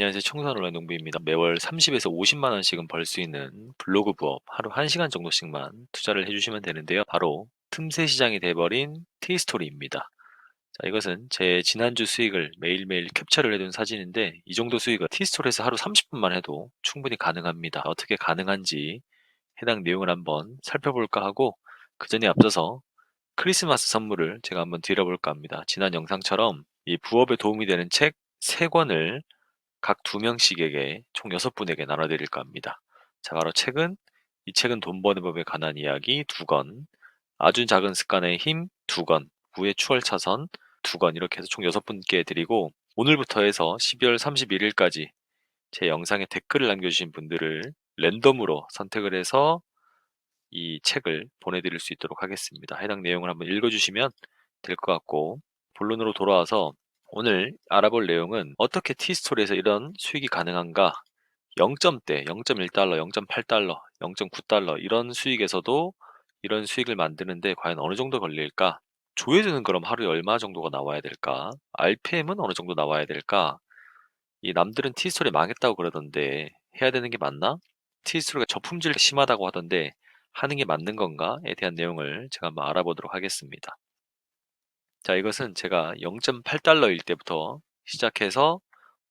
안녕하세요. 청소년 온라인 농부입니다. 매월 30에서 50만 원씩은 벌 수 있는 블로그 부업 하루 1시간 정도씩만 투자를 해주시면 되는데요. 바로 틈새 시장이 돼버린 티스토리입니다. 자, 이것은 제 지난주 수익을 매일매일 캡처를 해둔 사진인데 이 정도 수익은 티스토리에서 하루 30분만 해도 충분히 가능합니다. 어떻게 가능한지 해당 내용을 한번 살펴볼까 하고 그 전에 앞서서 크리스마스 선물을 제가 한번 드려볼까 합니다. 지난 영상처럼 이 부업에 도움이 되는 책 3권을 각 2명씩에게 총 6분에게 나눠드릴까 합니다. 자, 바로 이 책은 돈 버는 법에 관한 이야기 2권, 아주 작은 습관의 힘 2권, 후의 추월 차선 2권 이렇게 해서 총 6분께 드리고 오늘부터 해서 12월 31일까지 제 영상에 댓글을 남겨주신 분들을 랜덤으로 선택을 해서 이 책을 보내드릴 수 있도록 하겠습니다. 해당 내용을 한번 읽어주시면 될 것 같고 본론으로 돌아와서 오늘 알아볼 내용은 어떻게 티스토리에서 이런 수익이 가능한가 0점대, 0.1달러, 0.8달러, 0.9달러 이런 수익에서도 이런 수익을 만드는데 과연 어느 정도 걸릴까? 조회수는 그럼 하루에 얼마 정도가 나와야 될까? RPM은 어느 정도 나와야 될까? 이 남들은 티스토리 망했다고 그러던데 해야 되는 게 맞나? 티스토리가 저품질 심하다고 하던데 하는 게 맞는 건가?에 대한 내용을 제가 한번 알아보도록 하겠습니다. 자, 이것은 제가 0.8달러일 때부터 시작해서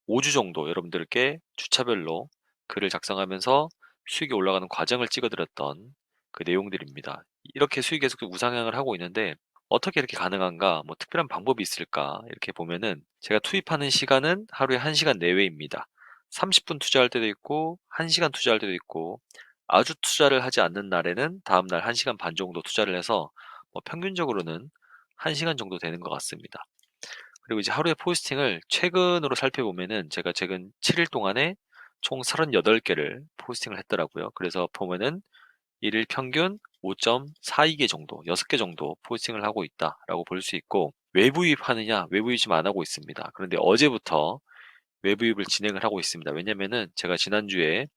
5주 정도 여러분들께 주차별로 글을 작성하면서 수익이 올라가는 과정을 찍어드렸던 그 내용들입니다. 이렇게 수익이 계속 우상향을 하고 있는데 어떻게 이렇게 가능한가? 뭐 특별한 방법이 있을까? 이렇게 보면은 제가 투입하는 시간은 하루에 1시간 내외입니다. 30분 투자할 때도 있고 1시간 투자할 때도 있고 아주 투자를 하지 않는 날에는 다음날 1시간 반 정도 투자를 해서 뭐 평균적으로는 1시간 정도 되는 것 같습니다. 그리고 이제 하루의 포스팅을 최근으로 살펴보면은 제가 최근 7일 동안에 총 38개를 포스팅을 했더라고요. 그래서 보면은 일일 평균 5.42개 정도, 6개 정도 포스팅을 하고 있다라고 볼 수 있고 외부 유입하느냐? 외부 유입 안 하고 있습니다. 그런데 어제부터 외부 유입을 진행을 하고 있습니다. 왜냐면은 제가 지난주에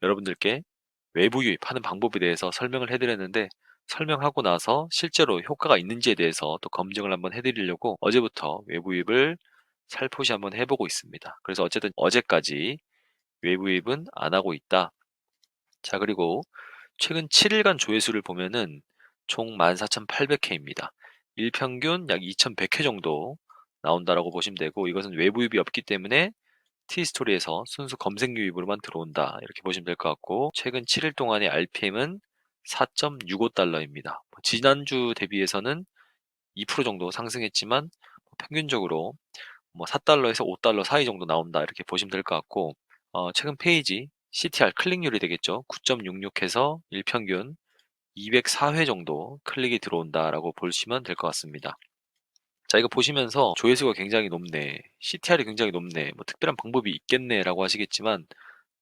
여러분들께 외부 유입하는 방법에 대해서 설명을 해드렸는데 설명하고 나서 실제로 효과가 있는지에 대해서 또 검증을 한번 해드리려고 어제부터 외부 유입을 살포시 한번 해보고 있습니다. 그래서 어쨌든 어제까지 외부 유입은 안 하고 있다. 자, 그리고 최근 7일간 조회수를 보면은 총 14,800회입니다. 일평균 약 2,100회 정도 나온다라고 보시면 되고 이것은 외부 유입이 없기 때문에 티스토리에서 순수 검색 유입으로만 들어온다 이렇게 보시면 될 것 같고 최근 7일 동안의 RPM은 4.65달러입니다. 지난주 대비해서는 2% 정도 상승했지만 평균적으로 4달러에서 5달러 사이 정도 나온다 이렇게 보시면 될 것 같고 최근 페이지 CTR 클릭률이 되겠죠. 9.66해서 일평균 204회 정도 클릭이 들어온다라고 보시면 될 것 같습니다. 자, 이거 보시면서 조회수가 굉장히 높네, CTR이 굉장히 높네, 뭐 특별한 방법이 있겠네 라고 하시겠지만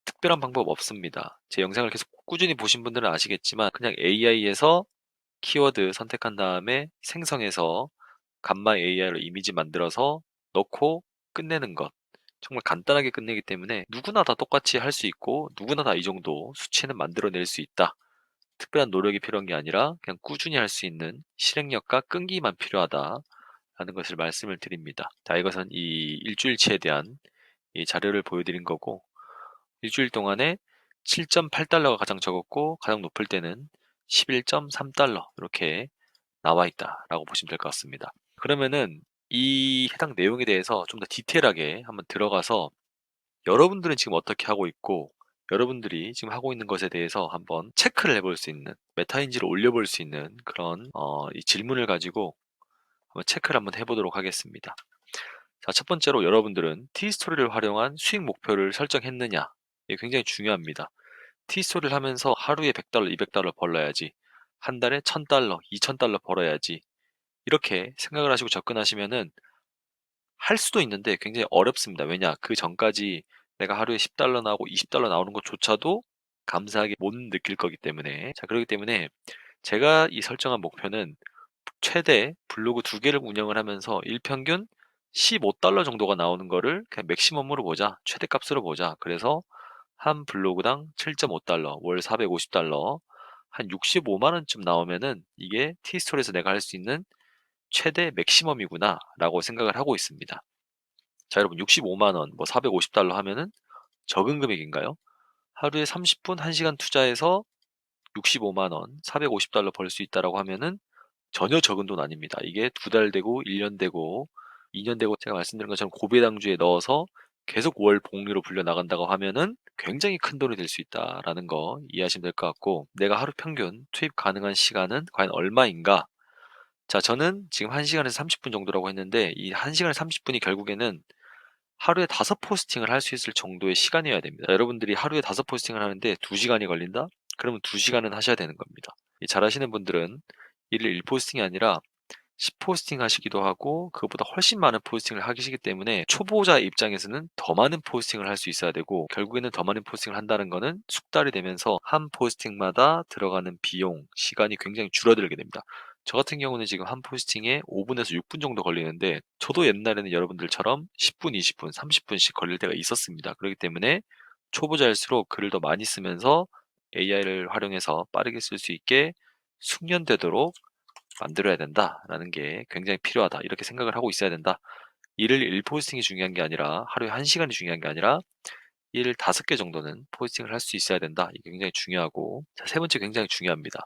특별한 방법 없습니다. 제 영상을 계속 꾸준히 보신 분들은 아시겠지만 그냥 AI에서 키워드 선택한 다음에 생성해서 감마 AI로 이미지 만들어서 넣고 끝내는 것 정말 간단하게 끝내기 때문에 누구나 다 똑같이 할 수 있고 누구나 다 이 정도 수치는 만들어낼 수 있다. 특별한 노력이 필요한 게 아니라 그냥 꾸준히 할 수 있는 실행력과 끈기만 필요하다 라는 것을 말씀을 드립니다. 자, 이것은 이 일주일치에 대한 이 자료를 보여드린 거고 일주일 동안에 7.8달러가 가장 적었고 가장 높을 때는 11.3달러 이렇게 나와 있다라고 보시면 될 것 같습니다. 그러면은 이 해당 내용에 대해서 좀 더 디테일하게 한번 들어가서 여러분들은 지금 어떻게 하고 있고 여러분들이 지금 하고 있는 것에 대해서 한번 체크를 해볼 수 있는 메타인지를 올려볼 수 있는 그런 이 질문을 가지고 한번 체크를 한번 해보도록 하겠습니다. 자, 첫 번째로 여러분들은 티스토리를 활용한 수익 목표를 설정했느냐? 이게 굉장히 중요합니다. 티스토리를 하면서 하루에 100달러, 200달러 벌어야지. 한 달에 1000달러, 2000달러 벌어야지. 이렇게 생각을 하시고 접근하시면은 할 수도 있는데 굉장히 어렵습니다. 왜냐? 그 전까지 내가 하루에 10달러 나오고 20달러 나오는 것조차도 감사하게 못 느낄 거기 때문에. 자, 그렇기 때문에 제가 이 설정한 목표는 최대 블로그 2개를 운영을 하면서 일평균 15달러 정도가 나오는 거를 그냥 맥시멈으로 보자. 최대값으로 보자. 그래서 한 블로그당 7.5달러, 월 450달러, 한 65만 원쯤 나오면은 이게 티스토리에서 내가 할 수 있는 최대 맥시멈이구나 라고 생각을 하고 있습니다. 자, 여러분 65만 원, 뭐 $450 하면은 적은 금액인가요? 하루에 30분 1시간 투자해서 65만 원, $450 벌 수 있다라고 하면은 전혀 적은 돈 아닙니다. 이게 2달 되고 1년 되고 2년 되고 제가 말씀드린 것처럼 고배당주에 넣어서 계속 월 복리로 불려 나간다고 하면은 굉장히 큰 돈이 될 수 있다라는 거 이해하시면 될 것 같고, 내가 하루 평균 투입 가능한 시간은 과연 얼마인가? 자, 저는 지금 1시간에서 30분 정도라고 했는데 이 1시간에 30분이 결국에는 하루에 5포스팅을 할 수 있을 정도의 시간이어야 됩니다. 여러분들이 하루에 5포스팅을 하는데 2시간이 걸린다? 그러면 2시간은 하셔야 되는 겁니다. 잘하시는 분들은 일일 1포스팅이 아니라 10포스팅 하시기도 하고 그것보다 훨씬 많은 포스팅을 하시기 때문에 초보자 입장에서는 더 많은 포스팅을 할 수 있어야 되고, 결국에는 더 많은 포스팅을 한다는 거는 숙달이 되면서 한 포스팅마다 들어가는 비용, 시간이 굉장히 줄어들게 됩니다. 저 같은 경우는 지금 한 포스팅에 5분에서 6분 정도 걸리는데, 저도 옛날에는 여러분들처럼 10분, 20분, 30분씩 걸릴 때가 있었습니다. 그렇기 때문에 초보자일수록 글을 더 많이 쓰면서 AI를 활용해서 빠르게 쓸 수 있게 숙련되도록 만들어야 된다라는 게 굉장히 필요하다, 이렇게 생각을 하고 있어야 된다. 일을 1포스팅이 중요한 게 아니라 하루에 1시간이 중요한 게 아니라 일 5개 정도는 포스팅을 할 수 있어야 된다. 이게 굉장히 중요하고, 자, 세 번째 굉장히 중요합니다.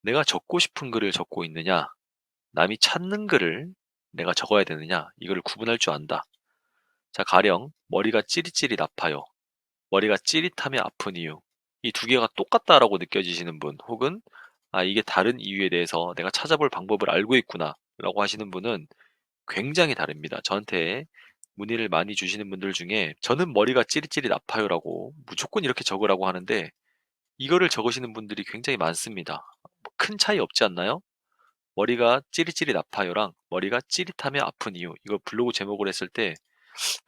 내가 적고 싶은 글을 적고 있느냐, 남이 찾는 글을 내가 적어야 되느냐, 이걸 구분할 줄 안다. 자, 가령 머리가 찌릿찌릿 아파요. 머리가 찌릿하며 아픈 이유. 이 두 개가 똑같다라고 느껴지시는 분, 혹은 이게 다른 이유에 대해서 내가 찾아볼 방법을 알고 있구나 라고 하시는 분은 굉장히 다릅니다. 저한테 문의를 많이 주시는 분들 중에 저는 머리가 찌릿찌릿 아파요라고 무조건 이렇게 적으라고 하는데, 이거를 적으시는 분들이 굉장히 많습니다. 뭐큰 차이 없지 않나요? 머리가 찌릿찌릿 아파요랑 머리가 찌릿하며 아픈 이유, 이거 블로그 제목을 했을 때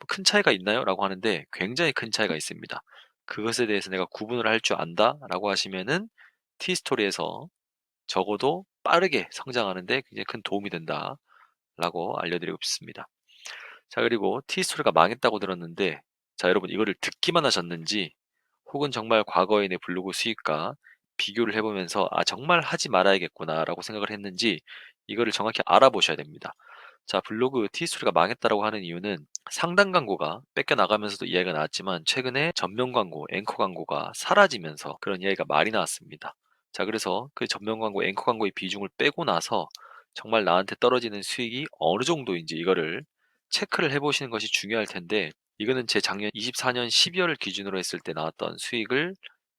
큰 차이가 있나요? 라고 하는데 굉장히 큰 차이가 있습니다. 그것에 대해서 내가 구분을 할 줄 안다 라고 하시면은 티스토리에서 적어도 빠르게 성장하는데 굉장히 큰 도움이 된다 라고 알려드리고 싶습니다. 자, 그리고 티스토리가 망했다고 들었는데, 자, 여러분 이거를 듣기만 하셨는지 혹은 정말 과거의 내 블로그 수익과 비교를 해보면서 정말 하지 말아야겠구나 라고 생각을 했는지, 이거를 정확히 알아보셔야 됩니다. 자, 블로그 티스토리가 망했다라고 하는 이유는 상단 광고가 뺏겨나가면서도 이야기가 나왔지만, 최근에 전면 광고, 앵커 광고가 사라지면서 그런 이야기가 많이 나왔습니다. 자, 그래서 그 전면 광고, 앵커 광고의 비중을 빼고 나서 정말 나한테 떨어지는 수익이 어느 정도인지 이거를 체크를 해보시는 것이 중요할 텐데, 이거는 제 작년 24년 12월을 기준으로 했을 때 나왔던 수익을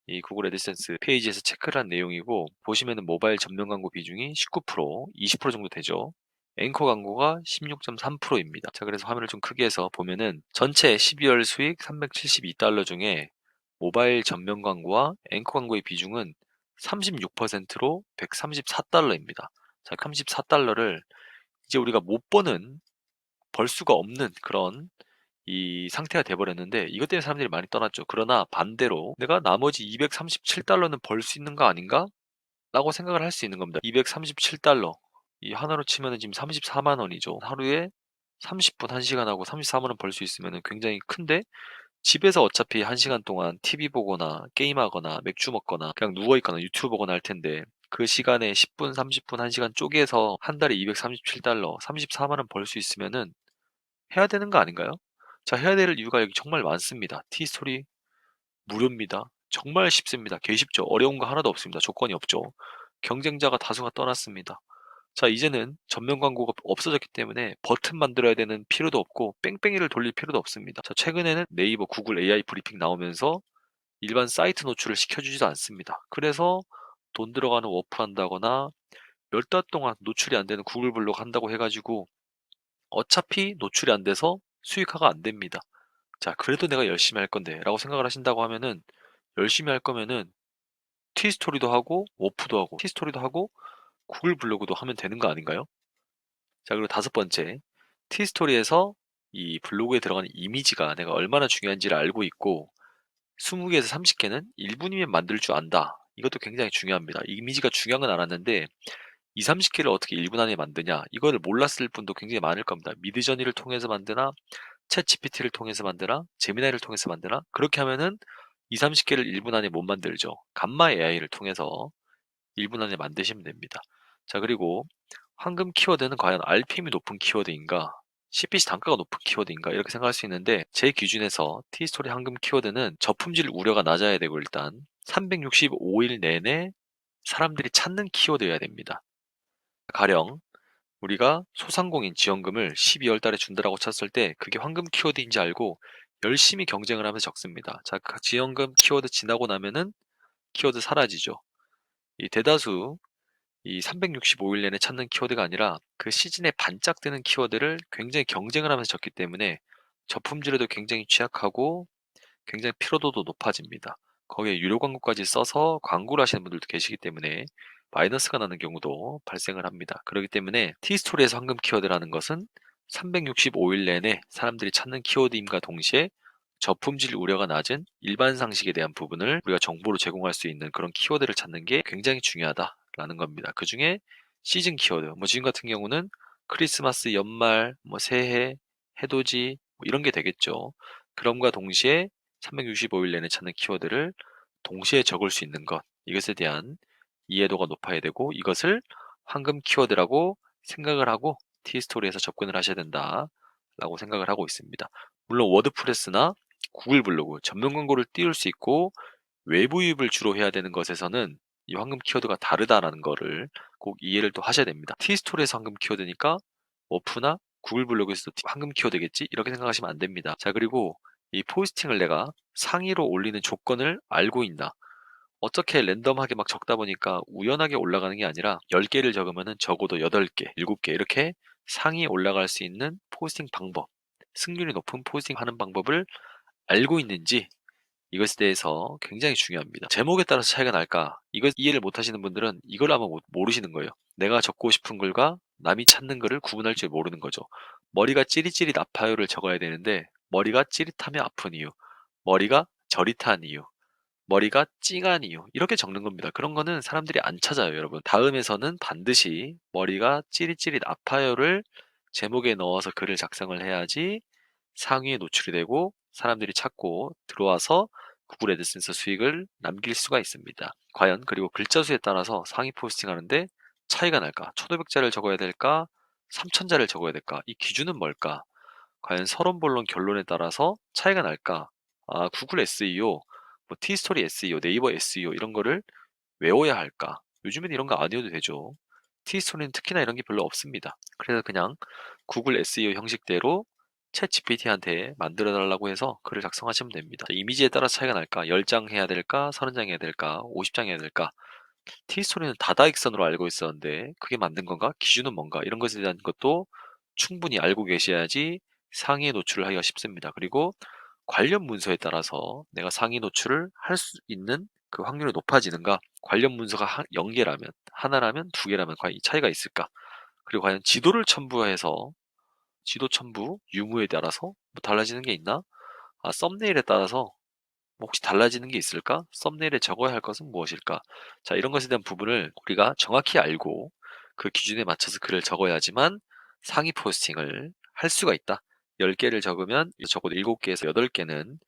이 구글 애드센스 페이지에서 체크를 한 내용이고, 보시면은 모바일 전면 광고 비중이 19%, 20% 정도 되죠. 앵커 광고가 16.3%입니다. 자, 그래서 화면을 좀 크게 해서 보면은 전체 12월 수익 $372 중에 모바일 전면 광고와 앵커 광고의 비중은 36%로 $134입니다. 자, $34를 이제 우리가 못 버는, 벌 수가 없는 그런 이 상태가 돼버렸는데, 이것 때문에 사람들이 많이 떠났죠. 그러나 반대로 내가 나머지 $237는 벌 수 있는 거 아닌가? 라고 생각을 할 수 있는 겁니다. $237, 이 하나로 치면은 지금 34만 원이죠. 하루에 30분 1시간 하고 34만 원 벌 수 있으면 굉장히 큰데, 집에서 어차피 1시간 동안 TV 보거나 게임하거나 맥주 먹거나 그냥 누워있거나 유튜브 보거나 할 텐데, 그 시간에 10분, 30분, 1시간 쪼개서 한 달에 $237, 34만 원 벌 수 있으면은 해야 되는 거 아닌가요? 자, 해야 될 이유가 여기 정말 많습니다. 티스토리 무료입니다. 정말 쉽습니다. 개 쉽죠. 어려운 거 하나도 없습니다. 조건이 없죠. 경쟁자가 다수가 떠났습니다. 자, 이제는 전면 광고가 없어졌기 때문에 버튼 만들어야 되는 필요도 없고 뺑뺑이를 돌릴 필요도 없습니다. 자, 최근에는 네이버, 구글 AI 브리핑 나오면서 일반 사이트 노출을 시켜주지도 않습니다. 그래서 돈 들어가는 워프 한다거나 몇 달 동안 노출이 안 되는 구글 블로그 한다고 해가지고 어차피 노출이 안 돼서 수익화가 안 됩니다. 자, 그래도 내가 열심히 할 건데 라고 생각을 하신다고 하면은, 열심히 할 거면은 티스토리도 하고 워프도 하고 티스토리도 하고 구글 블로그도 하면 되는 거 아닌가요? 자, 그리고 다섯 번째, 티스토리에서 이 블로그에 들어가는 이미지가 내가 얼마나 중요한지를 알고 있고, 20개에서 30개는 1분이면 만들 줄 안다. 이것도 굉장히 중요합니다. 이미지가 중요한 건 알았는데 2, 30개를 어떻게 1분 안에 만드냐, 이거를 몰랐을 분도 굉장히 많을 겁니다. 미드저니를 통해서 만드나 챗 GPT를 통해서 만드나 제미나이를 통해서 만드나, 그렇게 하면은 2, 30개를 1분 안에 못 만들죠. 감마 AI를 통해서 1분 안에 만드시면 됩니다. 자, 그리고 황금 키워드는 과연 RPM이 높은 키워드인가? CPC 단가가 높은 키워드인가 이렇게 생각할 수 있는데 제 기준에서 티스토리 황금 키워드는 저품질 우려가 낮아야 되고 일단 365일 내내 사람들이 찾는 키워드여야 됩니다. 가령 우리가 소상공인 지원금을 12월 달에 준다라고 쳤을 때 그게 황금 키워드인지 알고 열심히 경쟁을 하면서 적습니다. 자, 그 지원금 키워드 지나고 나면은 키워드 사라지죠. 이 대다수 이 365일 내내 찾는 키워드가 아니라 그 시즌에 반짝뜨는 키워드를 굉장히 경쟁을 하면서 적기 때문에 저품질에도 굉장히 취약하고 굉장히 피로도도 높아집니다. 거기에 유료 광고까지 써서 광고를 하시는 분들도 계시기 때문에 마이너스가 나는 경우도 발생을 합니다. 그렇기 때문에 T스토리에서 황금 키워드라는 것은 365일 내내 사람들이 찾는 키워드임과 동시에 저품질 우려가 낮은 일반 상식에 대한 부분을 우리가 정보로 제공할 수 있는 그런 키워드를 찾는 게 굉장히 중요하다라는 겁니다. 그 중에 시즌 키워드, 뭐 지금 같은 경우는 크리스마스, 연말, 뭐 새해, 해돋이 뭐 이런 게 되겠죠. 그럼과 동시에 365일 내내 찾는 키워드를 동시에 적을 수 있는 것, 이것에 대한 이해도가 높아야 되고 이것을 황금 키워드라고 생각을 하고 T스토리에서 접근을 하셔야 된다라고 생각을 하고 있습니다. 물론 워드프레스나 구글 블로그 전면 광고를 띄울 수 있고 외부 유입을 주로 해야 되는 것에서는 이 황금 키워드가 다르다라는 거를 꼭 이해를 또 하셔야 됩니다. T스토리에서 황금 키워드니까 워프나 구글 블로그에서도 황금 키워드겠지? 이렇게 생각하시면 안 됩니다. 자, 그리고 이 포스팅을 내가 상위로 올리는 조건을 알고 있나? 어떻게 랜덤하게 막 적다 보니까 우연하게 올라가는 게 아니라 10개를 적으면은 적어도 8개, 7개 이렇게 상위에 올라갈 수 있는 포스팅 방법, 승률이 높은 포스팅 하는 방법을 알고 있는지 이것에 대해서 굉장히 중요합니다. 제목에 따라서 차이가 날까? 이걸 이해를 못 하시는 분들은 이걸 아마 모르시는 거예요. 내가 적고 싶은 글과 남이 찾는 글을 구분할 줄 모르는 거죠. 머리가 찌릿찌릿 아파요를 적어야 되는데 머리가 찌릿하며 아픈 이유, 머리가 저릿한 이유, 머리가 찡한 이유 이렇게 적는 겁니다. 그런 거는 사람들이 안 찾아요, 여러분. 다음에서는 반드시 머리가 찌릿찌릿 아파요를 제목에 넣어서 글을 작성을 해야지 상위에 노출이 되고 사람들이 찾고 들어와서 구글 애드센스 수익을 남길 수가 있습니다. 과연 그리고 글자 수에 따라서 상위 포스팅 하는데 차이가 날까? 1500자를 적어야 될까? 3000자를 적어야 될까? 이 기준은 뭘까? 과연 서론, 본론, 결론에 따라서 차이가 날까? 아, 구글 SEO, 뭐 티스토리 SEO, 네이버 SEO 이런 거를 외워야 할까? 요즘엔 이런 거 안 외워도 되죠. 티스토리는 특히나 이런 게 별로 없습니다. 그래서 그냥 구글 SEO 형식대로 챗 GPT한테 만들어 달라고 해서 글을 작성하시면 됩니다. 이미지에 따라 차이가 날까? 10장 해야 될까? 30장 해야 될까? 50장 해야 될까? 티스토리는 다다익선으로 알고 있었는데 그게 맞는 건가? 기준은 뭔가? 이런 것에 대한 것도 충분히 알고 계셔야지 상위에 노출을 하기가 쉽습니다. 그리고 관련 문서에 따라서 내가 상위 노출을 할 수 있는 그 확률이 높아지는가? 관련 문서가 0개라면, 하나라면, 2개라면 과연 이 차이가 있을까? 그리고 과연 지도를 첨부해서 지도 첨부 유무에 따라서 뭐 달라지는 게 있나? 아, 썸네일에 따라서 뭐 혹시 달라지는 게 있을까? 썸네일에 적어야 할 것은 무엇일까? 자, 이런 것에 대한 부분을 우리가 정확히 알고 그 기준에 맞춰서 글을 적어야지만 상위 포스팅을 할 수가 있다. 10개를 적으면 적어도 7개에서 8개는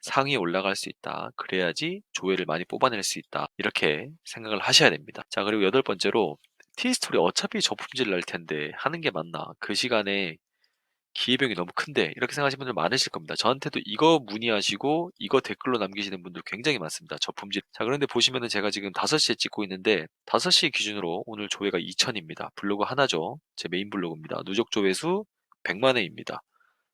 상위에 올라갈 수 있다. 그래야지 조회를 많이 뽑아낼 수 있다. 이렇게 생각을 하셔야 됩니다. 자, 그리고 여덟 번째로 티스토리 어차피 저품질 날 텐데 하는 게 맞나? 그 시간에 기회비용이 너무 큰데 이렇게 생각하시는 분들 많으실 겁니다. 저한테도 이거 문의하시고 이거 댓글로 남기시는 분들 굉장히 많습니다. 저품질. 자, 그런데 보시면은 제가 지금 5시에 찍고 있는데 5시 기준으로 오늘 조회가 2000입니다. 블로그 하나죠. 제 메인 블로그입니다. 누적 조회수 100만 회입니다.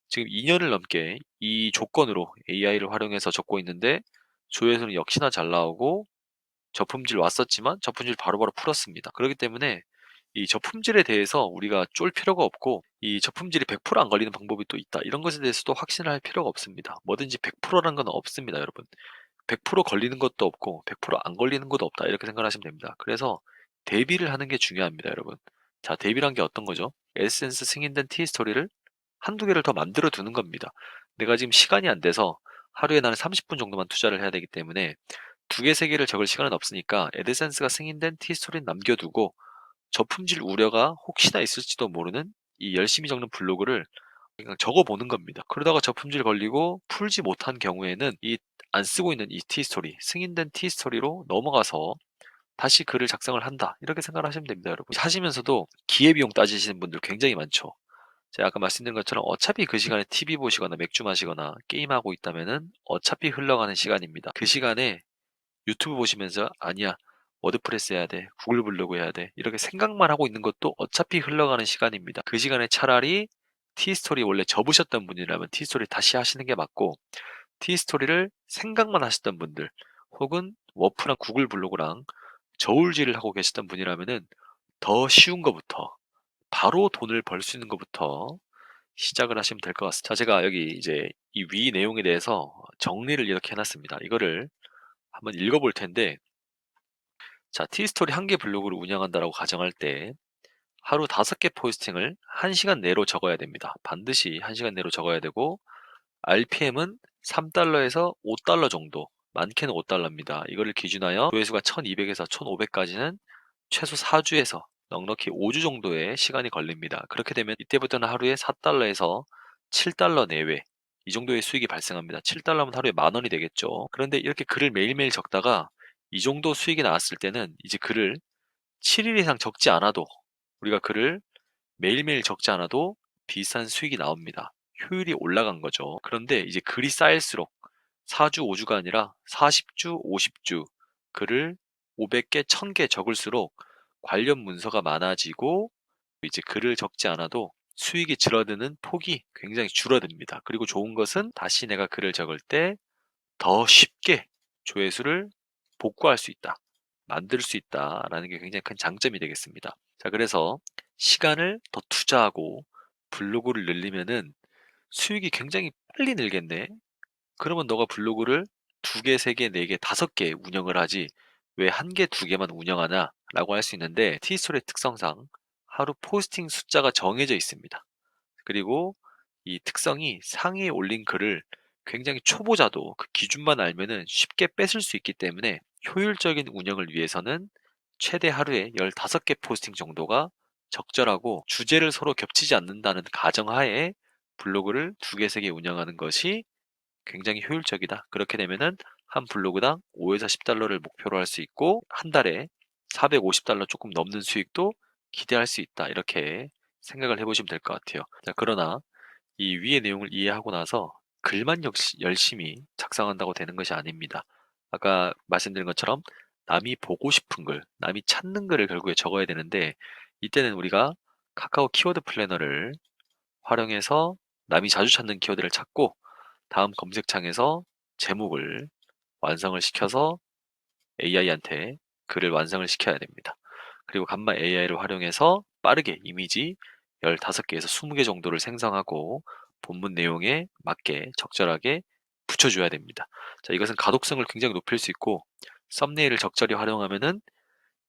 지금 2년을 넘게 이 조건으로 AI를 활용해서 적고 있는데 조회수는 역시나 잘 나오고 저품질 왔었지만 저품질 바로바로 풀었습니다. 그렇기 때문에 이 저품질에 대해서 우리가 쫄 필요가 없고 이 저품질이 100%안 걸리는 방법이 또 있다. 이런 것에 대해서도 확신을 할 필요가 없습니다. 뭐든지 100%라는 건 없습니다, 여러분. 100% 걸리는 것도 없고 100%안 걸리는 것도 없다. 이렇게 생각하시면 됩니다. 그래서 대비를 하는 게 중요합니다, 여러분. 자, 대비란 게 어떤 거죠? 에센스 승인된 티스토리를 한두 개를 더 만들어 두는 겁니다. 내가 지금 시간이 안 돼서 하루에 나는 30분 정도만 투자를 해야 되기 때문에 두 개, 세 개를 적을 시간은 없으니까 애드센스가 승인된 티스토리는 남겨두고 저품질 우려가 혹시나 있을지도 모르는 이 열심히 적는 블로그를 그냥 적어보는 겁니다. 그러다가 저품질 걸리고 풀지 못한 경우에는 이 안 쓰고 있는 이 티스토리, 승인된 티스토리로 넘어가서 다시 글을 작성을 한다. 이렇게 생각을 하시면 됩니다, 여러분. 하시면서도 기회비용 따지시는 분들 굉장히 많죠. 제가 아까 말씀드린 것처럼 어차피 그 시간에 TV 보시거나 맥주 마시거나 게임하고 있다면은 어차피 흘러가는 시간입니다. 그 시간에 유튜브 보시면서 아니야, 워드프레스 해야 돼, 구글 블로그 해야 돼, 이렇게 생각만 하고 있는 것도 어차피 흘러가는 시간입니다. 그 시간에 차라리 티스토리 원래 접으셨던 분이라면 티스토리 다시 하시는 게 맞고, 티스토리를 생각만 하셨던 분들 혹은 워프랑 구글 블로그랑 저울질을 하고 계셨던 분이라면은 더 쉬운 것부터, 바로 돈을 벌 수 있는 것부터 시작을 하시면 될 것 같습니다. 자, 제가 여기 이제 이 위 내용에 대해서 정리를 이렇게 해놨습니다. 이거를 한번 읽어볼 텐데, 자, 티스토리 한 개 블로그를 운영한다라고 가정할 때 하루 5개 포스팅을 1시간 내로 적어야 됩니다. 반드시 1시간 내로 적어야 되고, RPM은 3달러에서 5달러 정도, 많게는 5달러입니다. 이거를 기준하여 조회수가 1200에서 1500까지는 최소 4주에서 넉넉히 5주 정도의 시간이 걸립니다. 그렇게 되면 이때부터는 하루에 4달러에서 7달러 내외, 이 정도의 수익이 발생합니다. 7달러면 하루에 10,000원이 되겠죠. 그런데 이렇게 글을 매일매일 적다가 이 정도 수익이 나왔을 때는 이제 글을 7일 이상 적지 않아도, 우리가 글을 매일매일 적지 않아도 비슷한 수익이 나옵니다. 효율이 올라간 거죠. 그런데 이제 글이 쌓일수록 4주, 5주가 아니라 40주, 50주, 글을 500개, 1000개 적을수록 관련 문서가 많아지고 이제 글을 적지 않아도 수익이 줄어드는 폭이 굉장히 줄어듭니다. 그리고 좋은 것은 다시 내가 글을 적을 때 더 쉽게 조회수를 복구할 수 있다, 만들 수 있다라는 게 굉장히 큰 장점이 되겠습니다. 자, 그래서 시간을 더 투자하고 블로그를 늘리면은 수익이 굉장히 빨리 늘겠네. 그러면 너가 블로그를 2개, 3개, 4개, 5개 운영을 하지 왜 1개, 2개만 운영하나? 라고 할 수 있는데, 티스토리의 특성상 하루 포스팅 숫자가 정해져 있습니다. 그리고 이 특성이 상위에 올린 글을 굉장히 초보자도 그 기준만 알면은 쉽게 뺏을 수 있기 때문에 효율적인 운영을 위해서는 최대 하루에 15개 포스팅 정도가 적절하고, 주제를 서로 겹치지 않는다는 가정하에 블로그를 2개, 3개 운영하는 것이 굉장히 효율적이다. 그렇게 되면은 한 블로그당 5에서 10달러를 목표로 할 수 있고, 한 달에 450달러 조금 넘는 수익도 기대할 수 있다. 이렇게 생각을 해보시면 될 것 같아요. 자, 그러나 이 위의 내용을 이해하고 나서 글만 역시 열심히 작성한다고 되는 것이 아닙니다. 아까 말씀드린 것처럼 남이 보고 싶은 글, 남이 찾는 글을 결국에 적어야 되는데, 이때는 우리가 카카오 키워드 플래너를 활용해서 남이 자주 찾는 키워드를 찾고, 다음 검색창에서 제목을 완성을 시켜서 AI한테 글을 완성을 시켜야 됩니다. 그리고 간마 AI를 활용해서 빠르게 이미지 15개에서 20개 정도를 생성하고 본문 내용에 맞게 적절하게 붙여줘야 됩니다. 자, 이것은 가독성을 굉장히 높일 수 있고, 썸네일을 적절히 활용하면은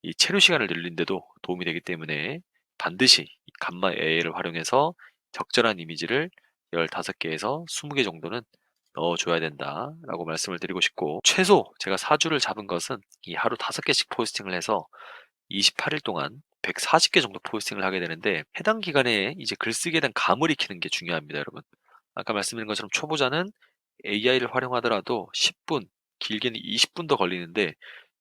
이 체류 시간을 늘리는데도 도움이 되기 때문에 반드시 이 감마 AI를 활용해서 적절한 이미지를 15개에서 20개 정도는 넣어줘야 된다라고 말씀을 드리고 싶고, 최소 제가 4주를 잡은 것은 이 하루 5개씩 포스팅을 해서 28일 동안 140개 정도 포스팅을 하게 되는데, 해당 기간에 이제 글쓰기에 대한 감을 익히는 게 중요합니다, 여러분. 아까 말씀드린 것처럼 초보자는 AI를 활용하더라도 10분, 길게는 20분 더 걸리는데,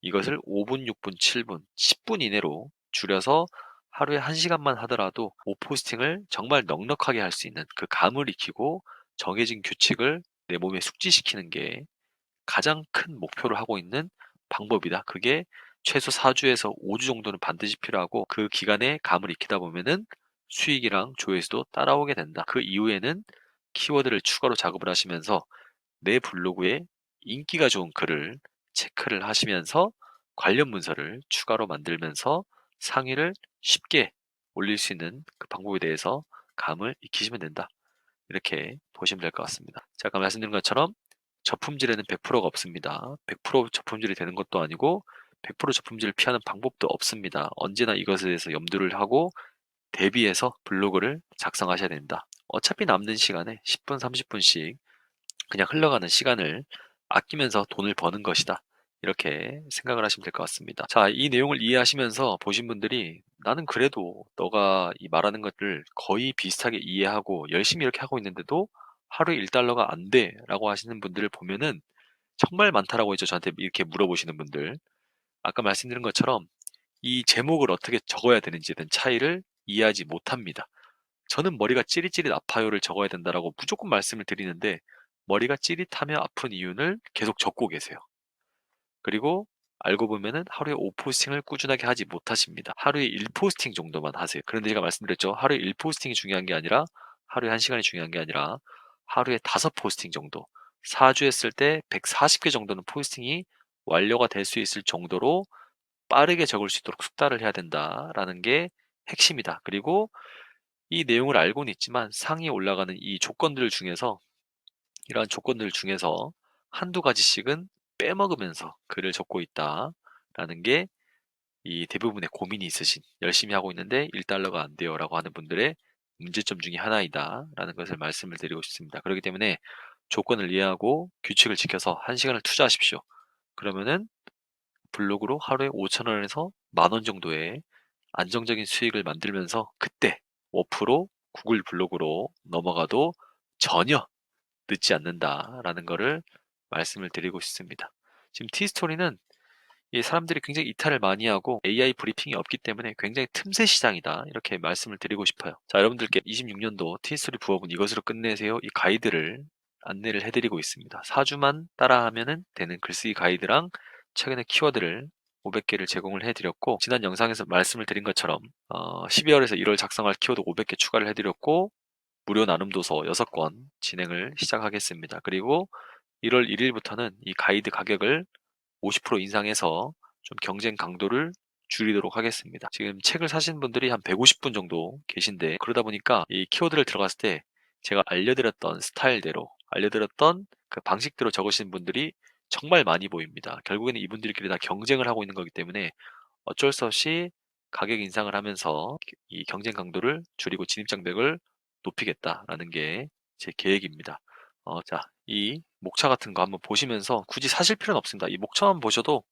이것을 5분, 6분, 7분, 10분 이내로 줄여서 하루에 1시간만 하더라도 오포스팅을 정말 넉넉하게 할 수 있는 그 감을 익히고 정해진 규칙을 내 몸에 숙지시키는 게 가장 큰 목표를 하고 있는 방법이다. 그게 최소 4주에서 5주 정도는 반드시 필요하고, 그 기간에 감을 익히다 보면은 수익이랑 조회수도 따라오게 된다. 그 이후에는 키워드를 추가로 작업을 하시면서 내 블로그에 인기가 좋은 글을 체크를 하시면서 관련 문서를 추가로 만들면서 상위를 쉽게 올릴 수 있는 그 방법에 대해서 감을 익히시면 된다. 이렇게 보시면 될 것 같습니다. 자, 아까 말씀드린 것처럼 저품질에는 100%가 없습니다. 100% 저품질이 되는 것도 아니고 100% 저품질을 피하는 방법도 없습니다. 언제나 이것에 대해서 염두를 하고 대비해서 블로그를 작성하셔야 된다. 어차피 남는 시간에 10분, 30분씩 그냥 흘러가는 시간을 아끼면서 돈을 버는 것이다. 이렇게 생각을 하시면 될 것 같습니다. 자, 이 내용을 이해하시면서 보신 분들이 나는 그래도 너가 이 말하는 것들 거의 비슷하게 이해하고 열심히 이렇게 하고 있는데도 하루에 1달러가 안 돼 라고 하시는 분들을 보면은 정말 많다라고 했죠. 저한테 이렇게 물어보시는 분들. 아까 말씀드린 것처럼 이 제목을 어떻게 적어야 되는지에 대한 차이를 이해하지 못합니다. 저는 "머리가 찌릿찌릿 아파요."를 적어야 된다라고 무조건 말씀을 드리는데 머리가 찌릿하며 아픈 이유를 계속 적고 계세요. 그리고 알고 보면은 하루에 5 포스팅을 꾸준하게 하지 못하십니다. 하루에 1 포스팅 정도만 하세요. 그런데 제가 말씀드렸죠. 하루에 1 포스팅이 중요한 게 아니라 하루에 1 시간이 중요한 게 아니라 하루에 5 포스팅 정도 4주 했을 때 140개 정도는 포스팅이 완료가 될 수 있을 정도로 빠르게 적을 수 있도록 숙달을 해야 된다라는 게 핵심이다. 그리고 이 내용을 알고는 있지만 상위에 올라가는 이 조건들 중에서 이러한 조건들 중에서 한두 가지씩은 빼먹으면서 글을 적고 있다라는 게 이 대부분의 고민이 있으신 열심히 하고 있는데 1달러가 안 돼요라고 하는 분들의 문제점 중에 하나이다라는 것을 말씀을 드리고 싶습니다. 그렇기 때문에 조건을 이해하고 규칙을 지켜서 1 시간을 투자하십시오. 그러면은 블로그로 하루에 5천 원에서 10,000원 정도의 안정적인 수익을 만들면서 그때 워프로 구글 블로그로 넘어가도 전혀 늦지 않는다라는 거를 말씀을 드리고 싶습니다. 지금 티스토리는 이 사람들이 굉장히 이탈을 많이 하고 AI 브리핑이 없기 때문에 굉장히 틈새 시장이다. 이렇게 말씀을 드리고 싶어요. 자, 여러분들께 26년도 티스토리 부업은 이것으로 끝내세요. 이 가이드를 안내를 해드리고 있습니다. 4주만 따라하면은 되는 글쓰기 가이드랑 최근에 키워드를 500개를 제공을 해드렸고 지난 영상에서 말씀을 드린 것처럼 12월에서 1월 작성할 키워드 500개 추가를 해드렸고 무료 나눔 도서 6권 진행을 시작하겠습니다. 그리고 1월 1일부터는 이 가이드 가격을 50% 인상해서 좀 경쟁 강도를 줄이도록 하겠습니다. 지금 책을 사신 분들이 한 150분 정도 계신데 그러다 보니까 이 키워드를 들어갔을 때 제가 알려드렸던 스타일대로 알려드렸던 그 방식대로 적으신 분들이 정말 많이 보입니다. 결국에는 이분들끼리 다 경쟁을 하고 있는 거기 때문에 어쩔 수 없이 가격 인상을 하면서 이 경쟁 강도를 줄이고 진입장벽을 높이겠다라는 게 제 계획입니다. 자, 이 목차 같은 거 한번 보시면서 굳이 사실 필요는 없습니다. 이 목차만 보셔도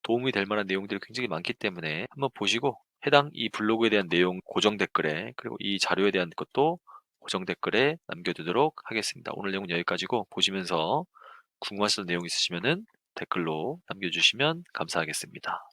도움이 될 만한 내용들이 굉장히 많기 때문에 한번 보시고 해당 이 블로그에 대한 내용 고정 댓글에 그리고 이 자료에 대한 것도 고정 댓글에 남겨두도록 하겠습니다. 오늘 내용은 여기까지고 보시면서 궁금하신 내용 있으시면은 댓글로 남겨주시면 감사하겠습니다.